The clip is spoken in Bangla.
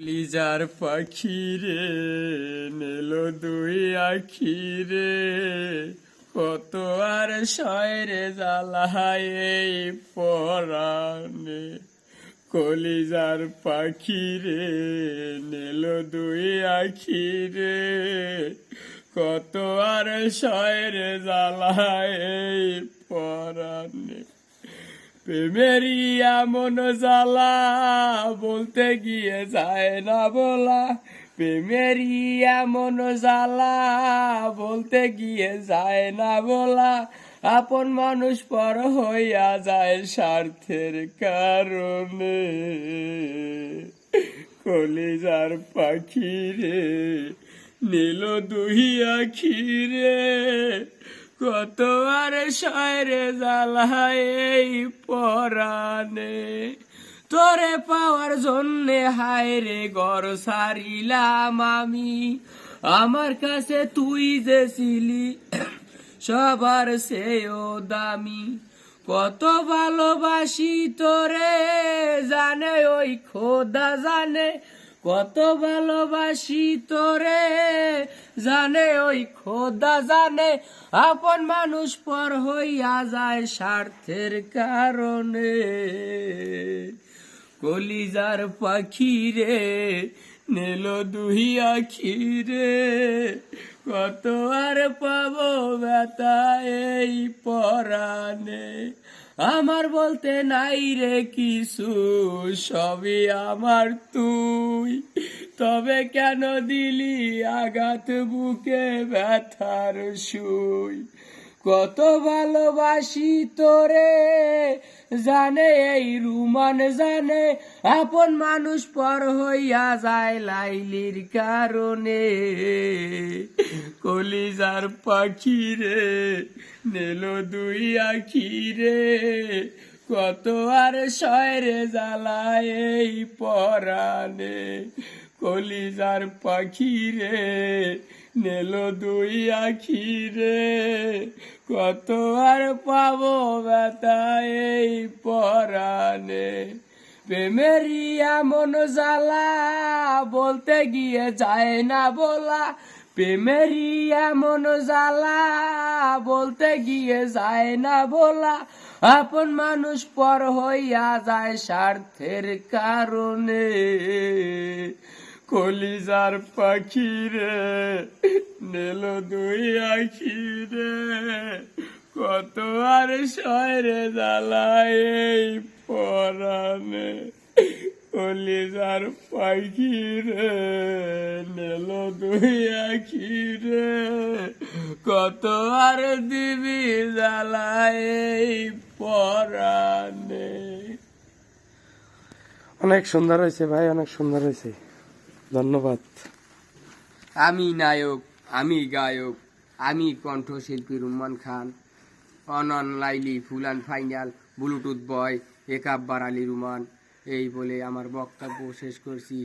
লিজার পাখি রে নেলো দুই আখি রে, কত আর শয়রে জ্বালায় এই পরাণে। কলিজার পাখি রে নেলো দুই আখি রে, কত আর শয়রে জ্বালায় এই পরাণে। প্রেমেরই এমন জ্বালা বলতে গিয়ে যায় না বলা, প্রেমেরই এমন জ্বালা বলতে গিয়ে যায় না বলা। আপন মানুষ পর হইয়া যায় স্বার্থের কারণে। কলিজার পাখি রে নীল দুই আখি রে, কত আর শয়রে জ্বালায় এই পরাণে। তোরে পাওয়ার জন্যে হায় রে ঘর সারিলাম আমি, আমার কাছে তুই যে ছিলি সবার চেয়েও দামি। কত ভালোবাসি তোরে জানে ওই খোদা জানে, কত ভালোবাসি তোরে জানে ওই খোদা জানে। আপন মানুষ পর হইয়া যায় স্বার্থের কারণে। কলিজার পাখি রে নেলো দুই আখি রে, কত আর পাবো ব্যথা এই পরাণে। আমার বলতে নাই রে কিছু, সবই আমার তুই, তবে কেন দিলি আঘাত বুকে ব্যথার সুই। কত ভালোবাসি তোরে জানে এই রুমান জানে, আপন মানুষ পর হইয়া যায় লাইলির কারণে। কলিজার পাখি রে নেলো দুই আখি রে, কত আর শয়রে জ্বালায় এই পরাণে। কলিজার পাখি রে নেলো দুই আখি রে, কত আর পাবো ব্যথা এই পরাণে। প্রেমেরই এমন জ্বালা বলতে গিয়ে যায় না বলা, প্রেমেরই এমন জ্বালা বলতে গিয়ে যায় না বলা। আপন মানুষ পর হইয়া যায় স্বার্থের কারণে। কলিজার পাখি রে নেলো দুই আখি রে, কত আর শয়রে জ্বালায় এই পরাণে। কলিজার পাখি রে নেলো দুই আখি রে, কত আর দিবি জ্বালায় এই পরাণে। অনেক সুন্দর হয়েছে ভাই, অনেক সুন্দর হয়েছে, ধন্যবাদ। আমি নায়ক, আমি গায়ক, আমি কণ্ঠশিল্পী রুম্মান খান, অনন লাইলি ফুলান ফাইনাল ব্লুটুথ বয় একাব্বার আলী রুমান। এই বলে আমার বক্তব্য শেষ করছি।